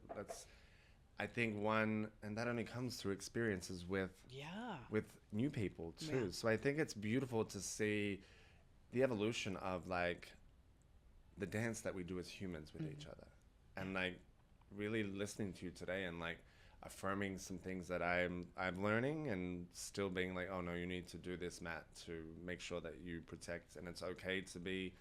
I think and that only comes through experiences with new people too. Yeah. So I think it's beautiful to see the evolution of like the dance that we do as humans with each other, and like really listening to you today and like affirming some things that I'm learning, and still being like, oh no, you need to do this, Matt, to make sure that you protect, and it's okay to be,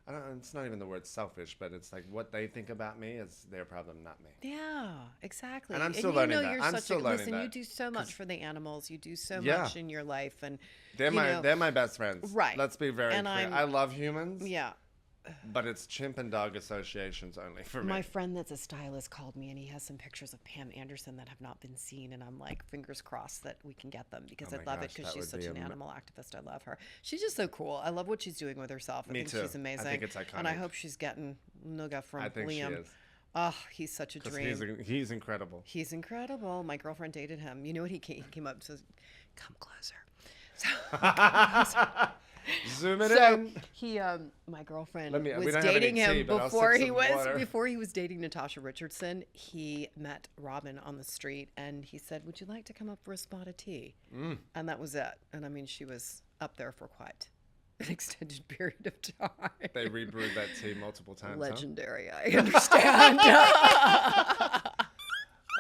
I don't know, it's not even the word selfish, but it's like what they think about me is their problem, not me. Yeah, exactly. And I'm still you learning know that. You're I'm such still learning listen, that. you do so much for the animals. You do so Yeah. much in your life, and They're you know, my best friends. Right. Let's be very And clear. I love humans. yeah, But it's chimp and dog associations only for me. My friend that's a stylist called me, and he has some pictures of Pam Anderson that have not been seen, and I'm like, fingers crossed that we can get them, because Oh I my love it, gosh, because that she's would such be an animal activist. I love her. She's just so cool. I love what she's doing with herself. I Me think too. she's amazing. I think it's iconic. And I hope she's getting Nuga from I think Liam. she is. Oh, he's such a 'Cause dream. he's incredible. He's incredible. My girlfriend dated him. You know what he came up and says, "Come closer." So, Zoom it so in. he, my girlfriend we was don't have any dating him tea, but I'll before sip he some was water. before he was dating Natasha Richardson. He met Robin on the street, and he said, "Would you like to come up for a spot of tea?" And that was it. And I mean, she was up there for quite an extended period of time. They rebrewed that tea multiple times. Legendary, I understand.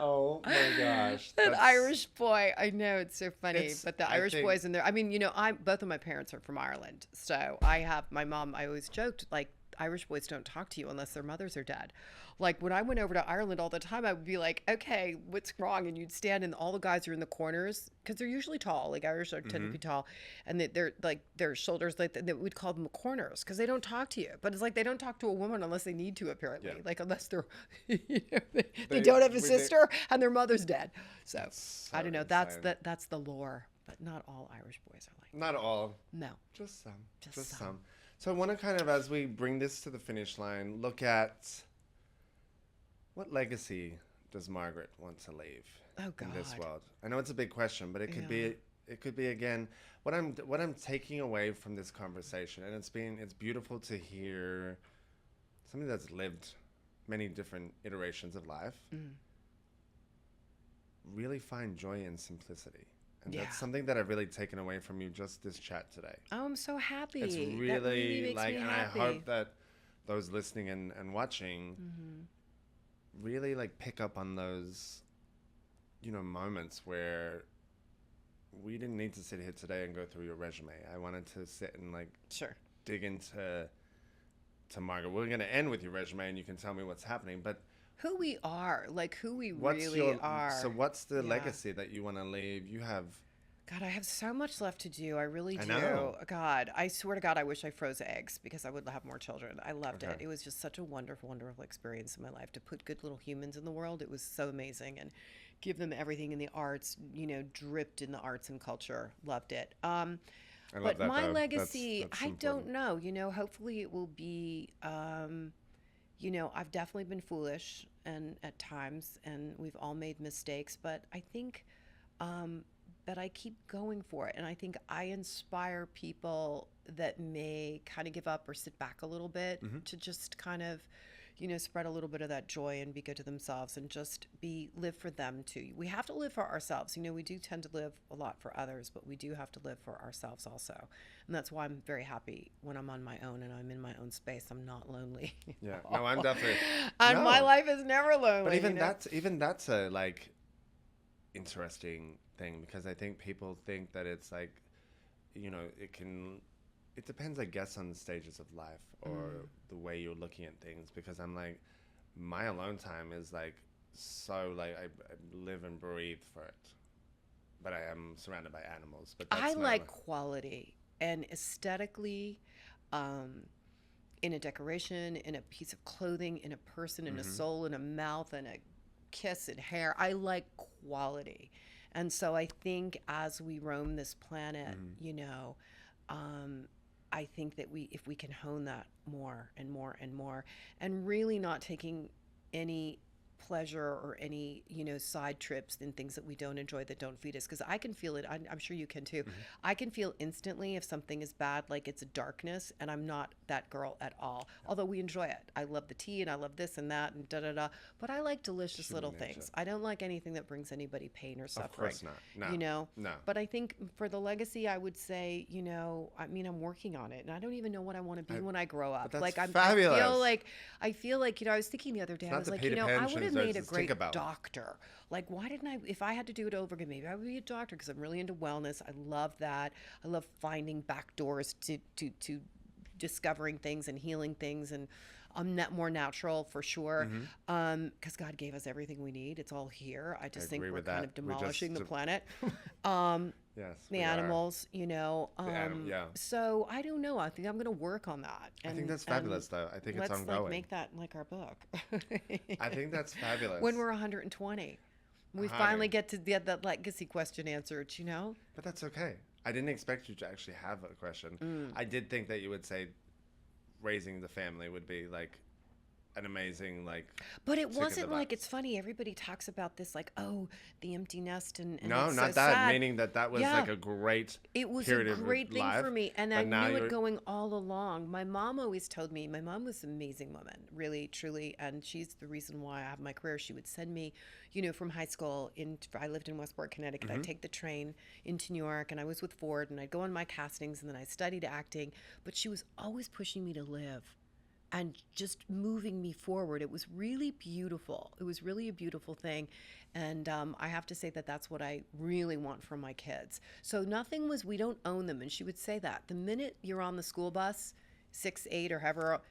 Oh my gosh. That Irish boy, I know, it's so funny, but the I Irish think- boys in there. I mean, both of my parents are from Ireland, so I have my mom. I always joked, like, Irish boys don't talk to you unless their mothers are dead. Like, when I went over to Ireland all the time, I would be like, "Okay, what's wrong?" And you'd stand, and all the guys are in the corners, because they're usually tall. Like, Irish tend to be tall, and they're like, their shoulders, like, we'd call them corners, because they don't talk to you. But it's like they don't talk to a woman unless they need to, apparently. Yeah. Like, unless they're, they don't have a sister and their mother's dead. So I don't know. That's insane. that's the lore. But not all Irish boys are like Not all. no. Just some. Just some. some. So I want to kind of, as we bring this to the finish line, look at what legacy does Margaret want to leave Oh in this God. world? I know it's a big question, but it could Yeah. be again what I'm taking away from this conversation, and it's beautiful to hear somebody that's lived many different iterations of life really find joy in simplicity. And Yeah. that's something that I've really taken away from you just this chat today. Oh, I'm so happy. It's That really makes like, me and happy. I hope that those listening and watching really like pick up on those, moments where we didn't need to sit here today and go through your resume. I wanted to sit and like Sure. dig into Margaret. We're going to end with your resume, and you can tell me what's happening. But Who we are, like who we what's really are. So what's the Yeah. legacy that you want to leave? You have. God, I have so much left to do. I really I do. know. God, I swear to God, I wish I froze eggs, because I would have more children. I loved it. Okay. It was just such a wonderful, wonderful experience in my life to put good little humans in the world. It was so amazing, and give them everything in the arts, dripped in the arts and culture. Loved it. I love But that, my though. legacy, That's I don't important. know. Hopefully it will be, I've definitely been foolish and at times, and we've all made mistakes, but I think that I keep going for it. And I think I inspire people that may kind of give up or sit back a little bit to just kind of, spread a little bit of that joy and be good to themselves, and just live for them too. We have to live for ourselves. We do tend to live a lot for others, but we do have to live for ourselves also. And that's why I'm very happy when I'm on my own and I'm in my own space. I'm not lonely. Yeah. No, I'm definitely. And my No. life is never lonely. But even that's a like interesting thing, because I think people think that it's like, it depends, I guess, on the stages of life or the way you're looking at things, because I'm like, my alone time is like, so like I live and breathe for it, but I am surrounded by animals. But I that's like quality and aesthetically, in a decoration, in a piece of clothing, in a person, in a soul, in a mouth, in a kiss, in hair. I like quality. And so I think as we roam this planet, I think that if we can hone that more and more and more, and really not taking any pleasure or any side trips and things that we don't enjoy, that don't feed us, because I can feel it. I'm sure you can too. I can feel instantly if something is bad, like it's a darkness, and I'm not that girl at all, although we enjoy it. I love the tea and I love this and that and da but I like delicious Human little nature. things. I don't like anything that brings anybody pain or suffering. Of course not. No. No. But I think for the legacy, I would say, I'm working on it, and I don't even know what I want to be when I grow up. that's Like fabulous. I feel like I was thinking the other day, I not was the like, Peter I Pan would have shows made a just think great about. doctor. Like, why didn't I? If I had to do it over again, maybe I would be a doctor, because I'm really into wellness. I love that. I love finding back doors to discovering things and healing things, and I'm more natural for sure, because God gave us everything we need. It's all here. I just think agree we're with kind that. of demolishing the just- planet. Yes, the we are. animals, you know. Yeah. So I don't know. I think I'm going to work on that. I think that's fabulous, though. I think it's let's ongoing. like make that like our book. I think that's fabulous. When we're 120, we Honey. finally get to get that legacy question answered, you know? But that's okay. I didn't expect you to actually have a question. I did think that you would say raising the family would be like an amazing But it kick in wasn't the like, butt. it's funny, everybody talks about this like, oh, the empty nest and No, it's not so that. sad. Meaning that was Yeah. like a great It was period a of great thing life, for me, and but I now knew you're- it going all along. My mom always told me, my mom was an amazing woman, really, truly, and she's the reason why I have my career. She would send me, you know, from high school, I lived in Westport, Connecticut. I'd take the train into New York, and I was with Ford, and I'd go on my castings, and then I studied acting, but she was always pushing me to live and just moving me forward. It was really beautiful. It was really a beautiful thing. And I have to say that that's what I really want for my kids. So nothing was, we don't own them. And she would say that the minute you're on the school bus, 6, 8, or however,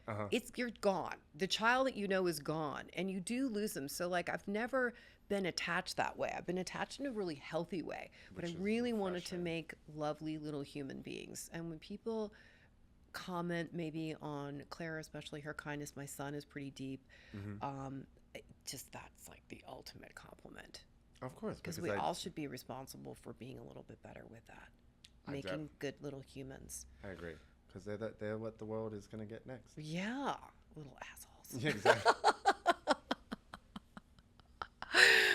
you're gone. The child that you know is gone, and you do lose them. So like, I've never been attached that way. I've been attached in a really healthy way, but I really wanted to make lovely little human beings. And when people comment maybe on Claire, especially her kindness, my son is pretty deep. That's like the ultimate compliment. Of course, Because we all should be responsible for being a little bit better with that. Making good little humans. I agree, because they're what the world is going to get next. Yeah, little assholes. Yeah, exactly.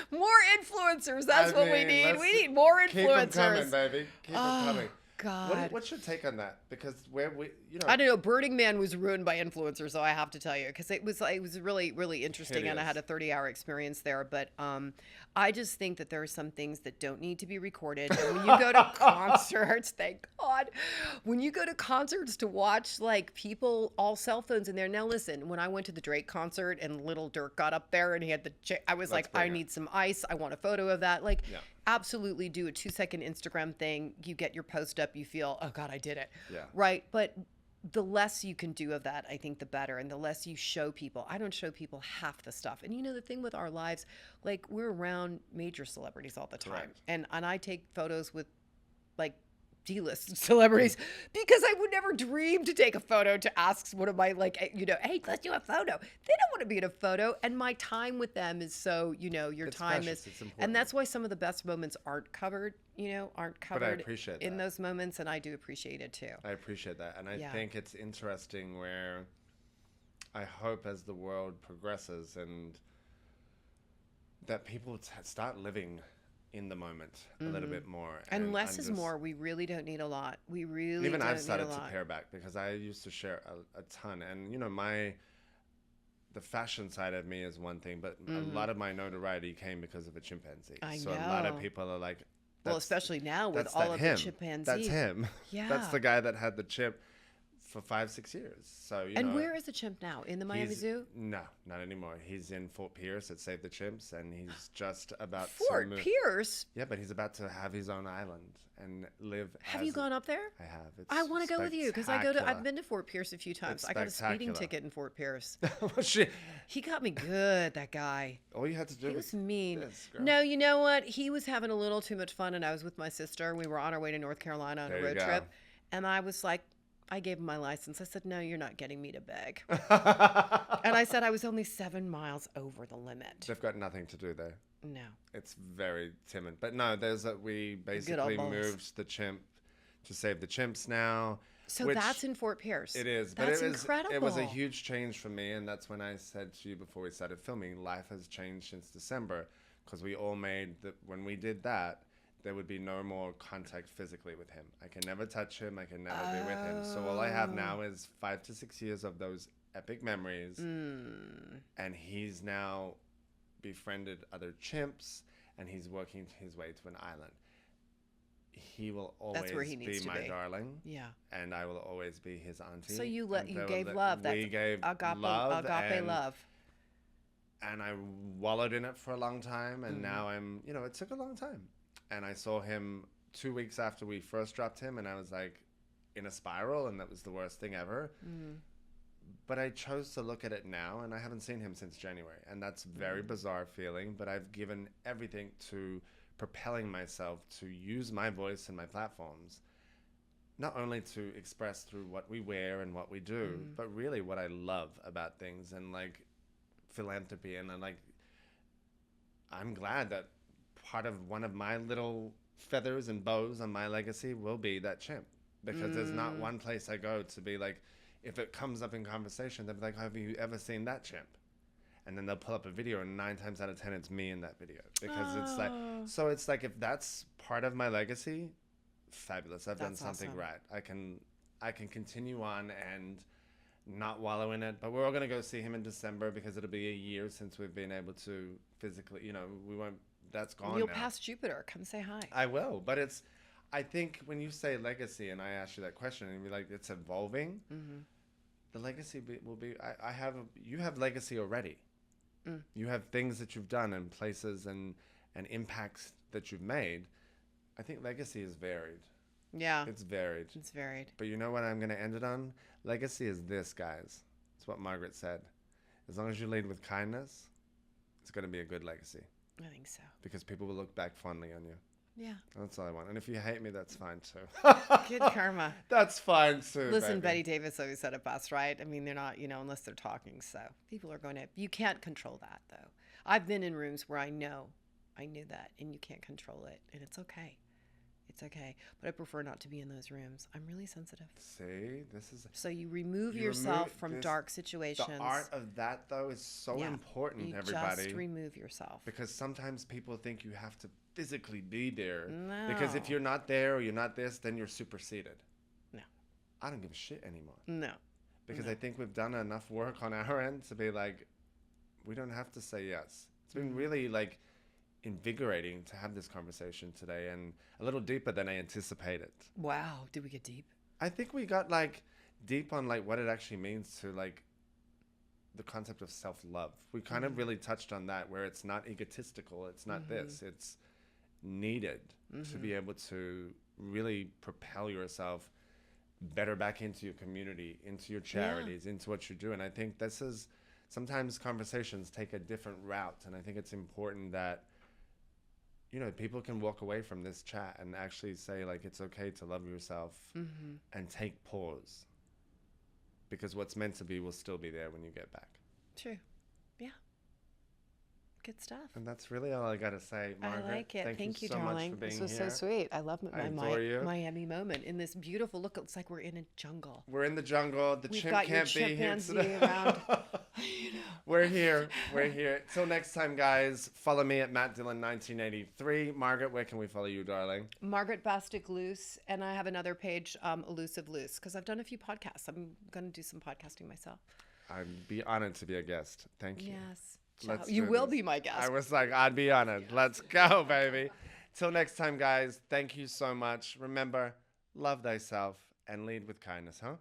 More influencers. That's what we need. We need more influencers. Keep them coming, baby. Keep them coming. God. What's your take on that? Because I don't know. Burning Man was ruined by influencers, so I have to tell you, because it was really, really interesting, and I had a 30-hour experience there. But I just think that there are some things that don't need to be recorded. And when you go to concerts, thank God, when you go to concerts to watch like people, all cell phones in there. Now listen, when I went to the Drake concert and Little Dirk got up there and he had I was like, I need some ice. I want a photo of that. Like. Yeah. Absolutely do a 2-second Instagram thing. You get your post up, you feel, oh God, I did it. Yeah. Right. But the less you can do of that, I think the better. And the less you show people. I don't show people half the stuff. And you know, the thing with our lives, like we're around major celebrities all the time. Correct. And I take photos with like D-list celebrities because I would never dream to take a photo to ask one of my hey, let's do a photo. They don't want to be in a photo, and my time with them is so, your It's time precious. is, It's important. and that's why some of the best moments aren't covered But I appreciate in that. those moments, and I do appreciate it too. I appreciate that, and I think it's interesting where I hope as the world progresses and that people start living in the moment a little bit more. And less is more. We really don't need a lot. We really even don't I've started need a to lot. pare back because I used to share a ton, and the fashion side of me is one thing, but a lot of my notoriety came because of a chimpanzee. So a lot of know. people are like, Well, especially now with that's all that of him. the chimpanzees. That's him. Yeah. That's the guy that had the chimp for 5-6 years. So And where is the chimp now? In the Miami Zoo? No, not anymore. He's in Fort Pierce at Save the Chimps, and he's just about Fort to move. Pierce? Yeah, but he's about to have his own island and live. Have you gone up there? I have. It's I want to go with you because I've been to Fort Pierce a few times. It's I got a speeding spectacular. ticket in Fort Pierce. Well, shit. He got me good, that guy. All you had to do He was mean. this, girl. No, you know what? He was having a little too much fun, and I was with my sister. We were on our way to North Carolina on There a you road go. trip, and I was like, I gave him my license. I said, no, you're not getting me to beg. And I said I was only 7 miles over the limit. They've got nothing to do there. No. It's very timid. But no, we basically bulls. moved the chimp to Save the Chimps now. So which that's in Fort Pierce. It is. That's but it was, incredible. It was a huge change for me. And that's when I said to you before we started filming, life has changed since December. Because we all made that when we did that, there would be no more contact physically with him. I can never touch him. I can never be with him. So all I have now is 5 to 6 years of those epic memories. And he's now befriended other chimps, and he's working his way to an island. He will always where he needs be to my be. darling. Yeah. And I will always be his auntie. So you And there gave will- love. That's we gave agape love. and, love. And I wallowed in it for a long time, and now it took a long time. And I saw him 2 weeks after we first dropped him, and I was like in a spiral, and that was the worst thing ever. But I chose to look at it now, and I haven't seen him since January. And that's a very bizarre feeling, but I've given everything to propelling myself to use my voice and my platforms, not only to express through what we wear and what we do, but really what I love about things and like philanthropy. And I'm glad that part of one of my little feathers and bows on my legacy will be that chimp, because there's not one place I go to be like, if it comes up in conversation, they'll be like, have you ever seen that chimp? And then they'll pull up a video, and 9 times out of 10, it's me in that video. Because it's like, so it's like, if that's part of my legacy, fabulous. I've done something awesome. right. I can continue on and not wallow in it. But we're all going to go see him in December, because it'll be a year since we've been able to physically, we won't, that's gone You'll now. pass Jupiter. Come say hi. I will. But I think when you say legacy, and I ask you that question, and you're like, it's evolving, the legacy will be, you have legacy already. You have things that you've done and places and impacts that you've made. I think legacy is varied. Yeah. It's varied. It's varied. But you know what I'm going to end it on? Legacy is this, guys. It's what Margaret said. As long as you lead with kindness, it's going to be a good legacy. I think so. Because people will look back fondly on you. Yeah. That's all I want. And if you hate me, that's fine too. Good karma. That's fine too. Listen, baby. Betty Davis always said it best, right? I mean, they're not, unless they're talking. So people are you can't control that, though. I've been in rooms where I knew that, and you can't control it. And it's okay. It's okay. But I prefer not to be in those rooms. I'm really sensitive. See, this is. So you remove yourself from dark situations. The art of that, though, is so important, everybody. Just remove yourself. Because sometimes people think you have to physically be there. No. Because if you're not there or you're not this, then you're superseded. No. I don't give a shit anymore. No. Because I think we've done enough work on our end to be like, we don't have to say yes. It's been really like invigorating to have this conversation today, and a little deeper than I anticipated. Wow. Did we get deep? I think we got like deep on like what it actually means to like the concept of self-love. We kind of really touched on that, where it's not egotistical. It's not this. It's needed to be able to really propel yourself better back into your community, into your charities, into what you do. And I think this is, sometimes conversations take a different route. And I think it's important that, people can walk away from this chat and actually say, like, it's okay to love yourself and take pause. Because what's meant to be will still be there when you get back. True. Yeah. Good stuff. And that's really all I got to say, Margaret. I like it. Thank you, so darling. much for being this was here. so sweet. I love I adore you. Miami moment in this beautiful look. It looks like we're in a jungle. We're in the jungle. The We've chimp got can't your be here chimpanzee today. around. We're here. We're here. Till next time, guys. Follow me at Matt Dillon 1983. Margaret, where can we follow you, darling? Margaret Bastick Luce, and I have another page, Elusive Luce, because I've done a few podcasts. I'm going to do some podcasting myself. I'd be honored to be a guest. Thank you. Yes. Let's You do will this. be my guest. I was like, I'd be honored. Let's go, baby. Till next time, guys. Thank you so much. Remember, love thyself and lead with kindness, huh?